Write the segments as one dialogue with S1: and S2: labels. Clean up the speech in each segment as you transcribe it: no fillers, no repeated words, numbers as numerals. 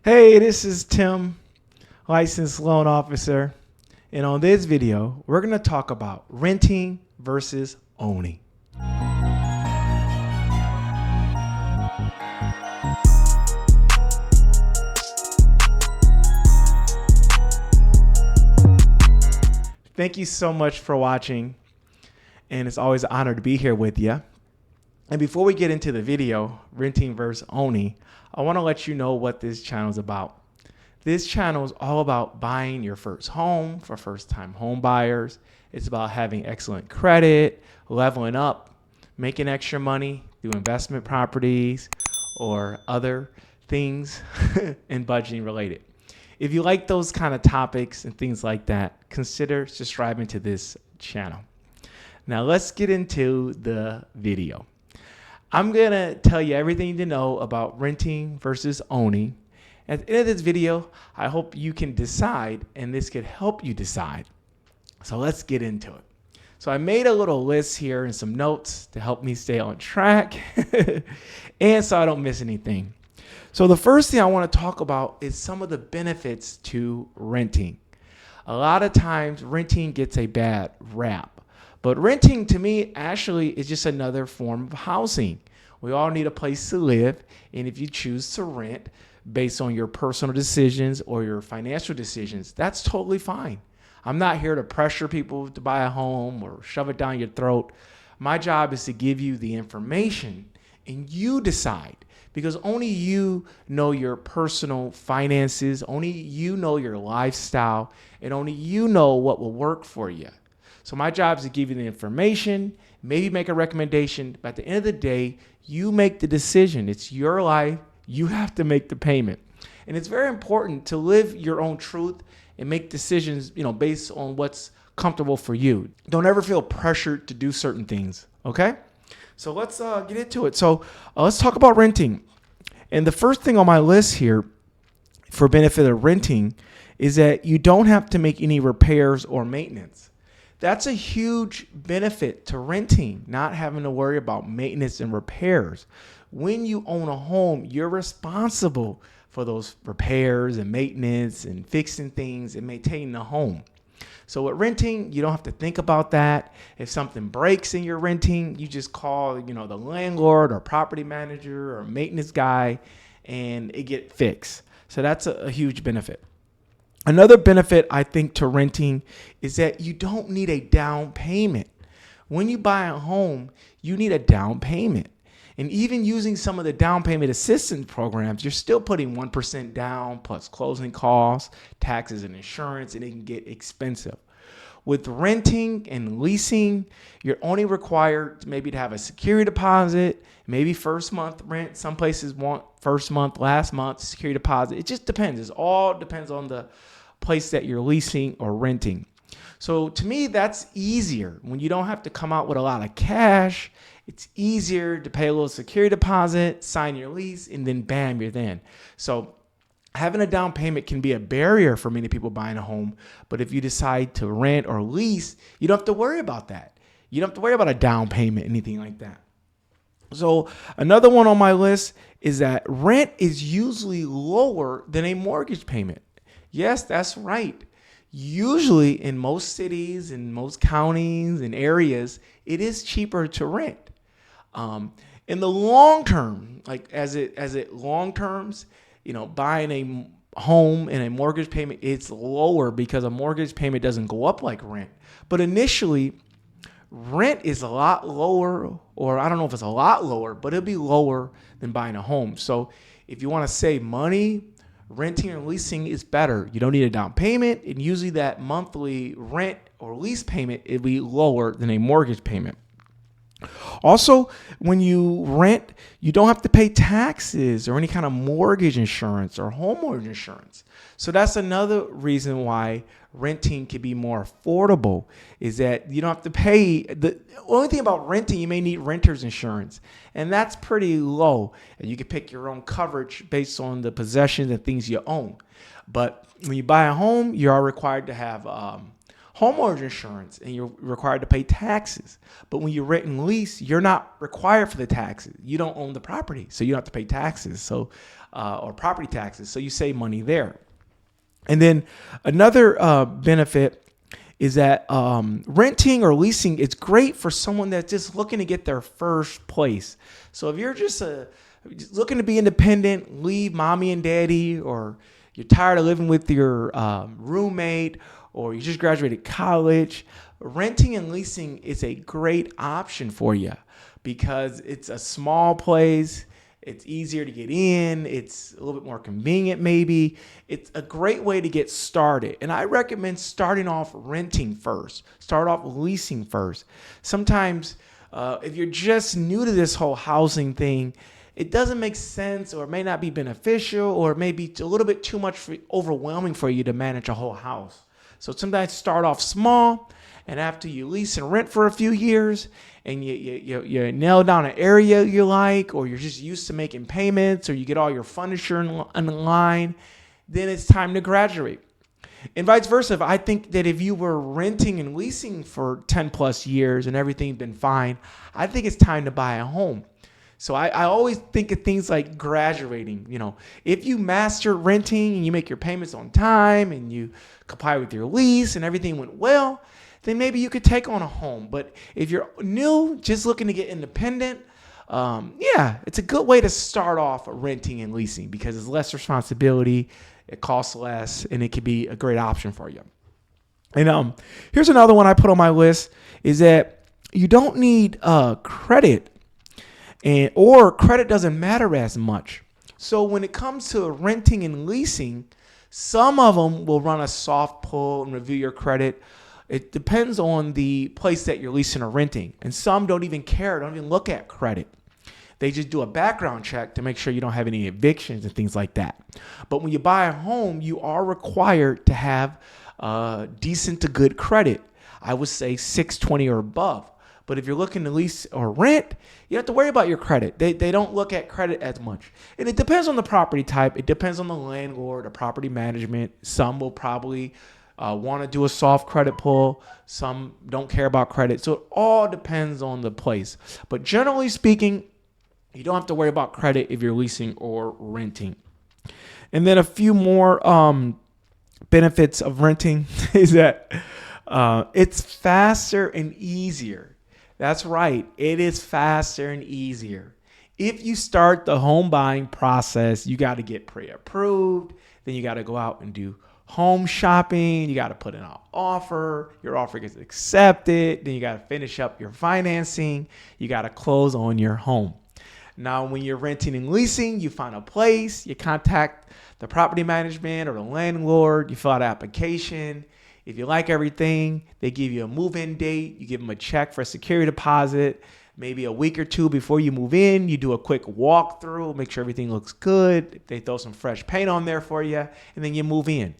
S1: Hey, this is Tim, licensed loan officer. And on this video, we're going to talk about renting versus owning. Thank you so much for watching. And it's always an honor to be here with you. And before we get into the video, renting versus owning, I want to let you know what this channel is about. This channel is all about buying your first home for first-time home buyers. It's about having excellent credit, leveling up, making extra money through investment properties or other things and budgeting related. If you like those kind of topics and things like that, consider subscribing to this channel. Now let's get into the video. I'm going to tell you everything you need to know about renting versus owning. At the end of this video, I hope you can decide, and this could help you decide. So let's get into it. So I made a little list here and some notes to help me stay on track and so I don't miss anything. So the first thing I want to talk about is some of the benefits to renting. A lot of times renting gets a bad rap. But renting to me actually is just another form of housing. We all need a place to live, and if you choose to rent based on your personal decisions or your financial decisions, that's totally fine. I'm not here to pressure people to buy a home or shove it down your throat. My job is to give you the information and you decide, because only you know your personal finances, only you know your lifestyle, and only you know what will work for you. So my job is to give you the information, maybe make a recommendation, but at the end of the day, you make the decision. It's your life. You have to make the payment. And it's very important to live your own truth and make decisions, based on what's comfortable for you. Don't ever feel pressured to do certain things, okay? So let's get into it. So let's talk about renting. And the first thing on my list here for benefit of renting is that you don't have to make any repairs or maintenance. That's a huge benefit to renting, not having to worry about maintenance and repairs. When you own a home, you're responsible for those repairs and maintenance and fixing things and maintaining the home. So with renting, you don't have to think about that. If something breaks in your renting, you just call, the landlord or property manager or maintenance guy and it get fixed. So that's a huge benefit. Another benefit, I think, to renting is that you don't need a down payment. When you buy a home, you need a down payment. And even using some of the down payment assistance programs, you're still putting 1% down plus closing costs, taxes, and insurance, and it can get expensive. With renting and leasing, you're only required maybe to have a security deposit, maybe first month rent. Some places want first month, last month, security deposit. It just depends. It all depends on the place that you're leasing or renting. So to me, that's easier. When you don't have to come out with a lot of cash, it's easier to pay a little security deposit, sign your lease, and then bam, you're then. So having a down payment can be a barrier for many people buying a home. But if you decide to rent or lease, you don't have to worry about that. You don't have to worry about a down payment, anything like that. So another one on my list is that rent is usually lower than a mortgage payment. Yes, that's right. Usually in most cities, in most counties and areas, it is cheaper to rent. In the long term, like as it long terms, buying a home and a mortgage payment, it's lower because a mortgage payment doesn't go up like rent. But initially, rent is a lot lower, or I don't know if it's a lot lower, but it'll be lower than buying a home. So if you want to save money, renting or leasing is better. You don't need a down payment, and usually that monthly rent or lease payment will be lower than a mortgage payment. Also, when you rent, you don't have to pay taxes or any kind of mortgage insurance or homeowner insurance. So that's another reason why renting can be more affordable, is that you don't have to pay. The only thing about renting, you may need renter's insurance, and that's pretty low. And you can pick your own coverage based on the possessions and things you own. But when you buy a home, you are required to have homeowner's insurance, and you're required to pay taxes. But when you rent and lease, you're not required for the taxes. You don't own the property, so you don't have to pay taxes. So or property taxes. So you save money there. And then another benefit is that renting or leasing, it's great for someone that's just looking to get their first place. So if you're just looking to be independent, leave mommy and daddy, or you're tired of living with your roommate, or you just graduated college, renting and leasing is a great option for you because it's a small place. It's easier to get in. It's a little bit more convenient, maybe. It's a great way to get started. And I recommend starting off renting first. Start off leasing first. Sometimes if you're just new to this whole housing thing, it doesn't make sense, or it may not be beneficial, or it may be a little bit too much overwhelming for you to manage a whole house. So sometimes start off small, and after you lease and rent for a few years, and you nail down an area you like, or you're just used to making payments, or you get all your furniture in line, then it's time to graduate. And vice versa. I think that if you were renting and leasing for 10 plus years and everything's been fine, I think it's time to buy a home. So I always think of things like graduating. If you master renting and you make your payments on time and you comply with your lease and everything went well, then maybe you could take on a home. But if you're new, just looking to get independent, it's a good way to start off renting and leasing because it's less responsibility, it costs less, and it could be a great option for you. And here's another one I put on my list is that you don't need credit. Or credit doesn't matter as much. So when it comes to renting and leasing, some of them will run a soft pull and review your credit. It depends on the place that you're leasing or renting. And some don't even care, don't even look at credit. They just do a background check to make sure you don't have any evictions and things like that. But when you buy a home, you are required to have decent to good credit. I would say 620 or above. But if you're looking to lease or rent, you have to worry about your credit. They don't look at credit as much. And it depends on the property type. It depends on the landlord or property management. Some will probably want to do a soft credit pull. Some don't care about credit. So it all depends on the place. But generally speaking, you don't have to worry about credit if you're leasing or renting. And then a few more benefits of renting is that it's faster and easier. That's right. It is faster and easier. If you start the home buying process, you got to get pre-approved. Then you got to go out and do home shopping. You got to put in an offer. Your offer gets accepted. Then you got to finish up your financing. You got to close on your home. Now, when you're renting and leasing, you find a place. You contact the property management or the landlord. You fill out an application. If you like everything, they give you a move-in date. You give them a check for a security deposit. Maybe a week or two before you move in, you do a quick walkthrough, make sure everything looks good. They throw some fresh paint on there for you, and then you move in.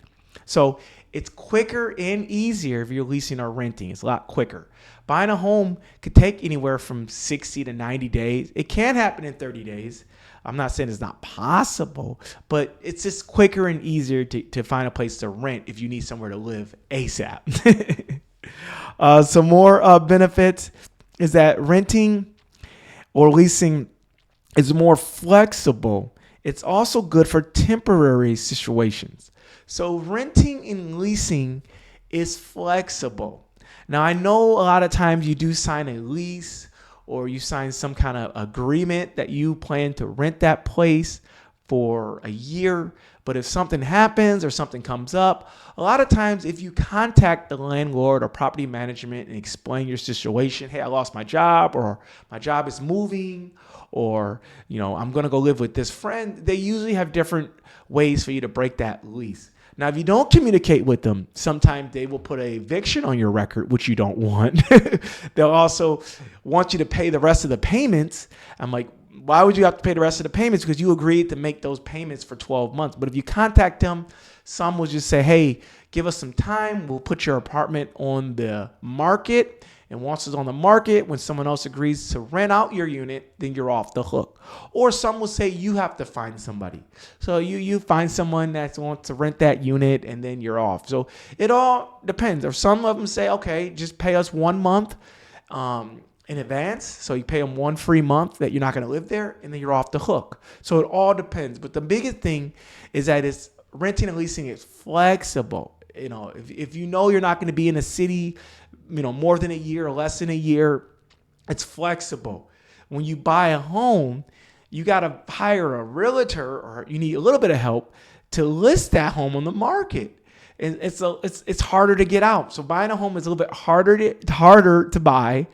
S1: So it's quicker and easier if you're leasing or renting. It's a lot quicker. Buying a home could take anywhere from 60 to 90 days. It can happen in 30 days. I'm not saying it's not possible, but it's just quicker and easier to find a place to rent if you need somewhere to live ASAP. Some more benefits is that renting or leasing is more flexible. It's also good for temporary situations. So renting and leasing is flexible. Now, I know a lot of times you do sign a lease or you sign some kind of agreement that you plan to rent that place for a year. But if something happens or something comes up, a lot of times if you contact the landlord or property management and explain your situation, hey, I lost my job, or my job is moving, or I'm going to go live with this friend, they usually have different ways for you to break that lease. Now, if you don't communicate with them, sometimes they will put an eviction on your record, which you don't want. They'll also want you to pay the rest of the payments. I'm like, why would you have to pay the rest of the payments? Because you agreed to make those payments for 12 months. But if you contact them, some will just say, hey, give us some time. We'll put your apartment on the market. And once it's on the market, when someone else agrees to rent out your unit, then you're off the hook. Or some will say you have to find somebody. So you find someone that wants to rent that unit, and then you're off. So it all depends. Or some of them say, okay, just pay us 1 month. in advance. So you pay them one free month that you're not going to live there, and then you're off the hook. So it all depends. But the biggest thing is that it's renting and leasing is flexible. If you know you're not going to be in a city, more than a year or less than a year, it's flexible. When you buy a home, you got to hire a realtor, or you need a little bit of help to list that home on the market. And it's harder to get out. So buying a home is a little bit harder to buy,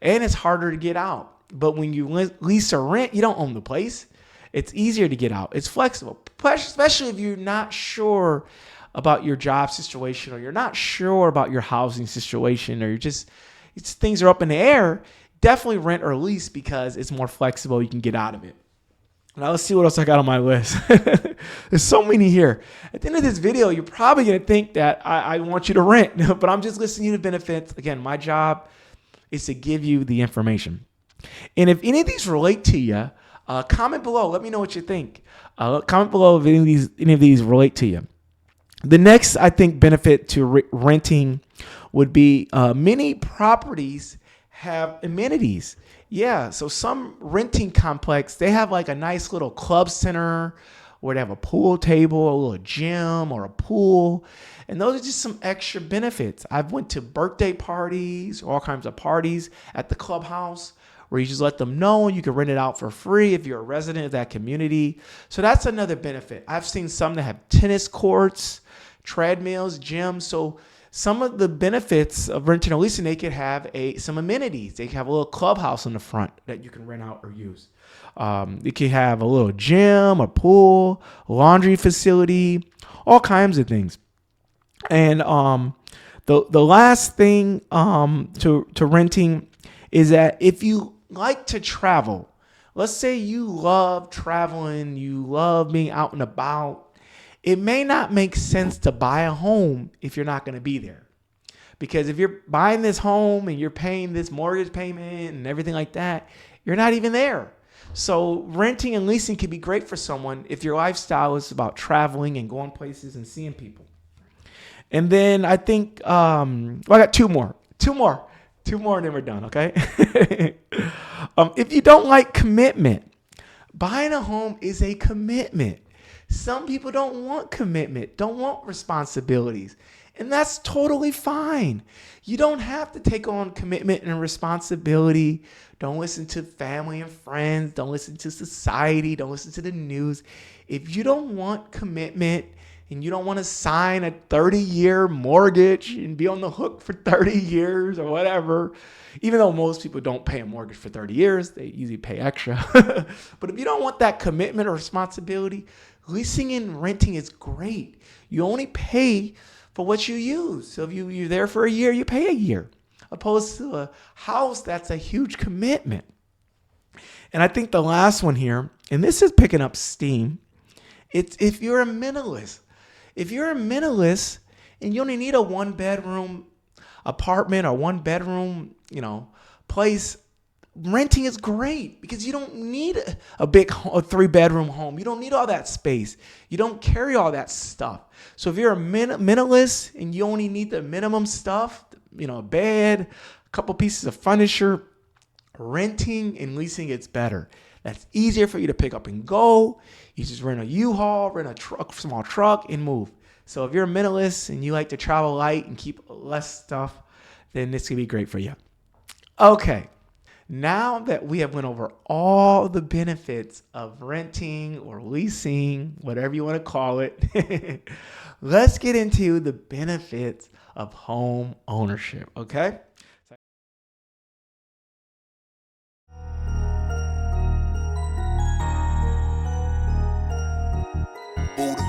S1: and it's harder to get out. But when you lease or rent, you don't own the place. It's easier to get out. It's flexible, especially if you're not sure about your job situation, or you're not sure about your housing situation, or things are up in the air. Definitely rent or lease, because it's more flexible. You can get out of it. Now let's see what else I got on my list. There's so many here. At the end of this video, you're probably going to think that I want you to rent, but I'm just listing you the benefits. Again, my job is to give you the information. And if any of these relate to you, comment below. Let me know what you think. Comment below if any of these relate to you. The next, I think, benefit to renting would be many properties have amenities. Yeah, so some renting complex, they have like a nice little club center where they have a pool table, a little gym, or a pool. And those are just some extra benefits. I've went to birthday parties, all kinds of parties at the clubhouse, where you just let them know you can rent it out for free if you're a resident of that community. So that's another benefit. I've seen some that have tennis courts, treadmills, gyms. So some of the benefits of renting or leasing, they could have some amenities. They could have a little clubhouse in the front that you can rent out or use. It could have a little gym, a pool, laundry facility, all kinds of things. And the last thing to renting is that if you like to travel, let's say you love traveling, you love being out and about, it may not make sense to buy a home if you're not going to be there. Because if you're buying this home and you're paying this mortgage payment and everything like that, you're not even there. So renting and leasing can be great for someone if your lifestyle is about traveling and going places and seeing people. And then I think, I got two more, and then we're done, okay? If you don't like commitment, buying a home is a commitment. Some people don't want commitment, don't want responsibilities, and that's totally fine. You don't have to take on commitment and responsibility. Don't listen to family and friends. Don't listen to society. Don't listen to the news. If you don't want commitment and you don't want to sign a 30-year mortgage and be on the hook for 30 years or whatever, even though most people don't pay a mortgage for 30 years, they usually pay extra. But if you don't want that commitment or responsibility, leasing and renting is great. You only pay for what you use. So if you're there for a year, you pay a year. Opposed to a house, that's a huge commitment. And I think the last one here, and this is picking up steam, it's if you're a minimalist. If you're a minimalist and you only need a 1-bedroom apartment or 1-bedroom, place, renting is great because you don't need a 3-bedroom home. You don't need all that space. You don't carry all that stuff. So if you're a minimalist and you only need the minimum stuff, a bed, a couple pieces of furniture, renting and leasing, it's better. That's easier for you to pick up and go. You just rent a U-Haul, rent a truck, small truck, and move. So if you're a minimalist and you like to travel light and keep less stuff, then this could be great for you. Okay. Now that we have went over all the benefits of renting or leasing, whatever you want to call it, let's get into the benefits of home ownership, okay?
S2: Buddha.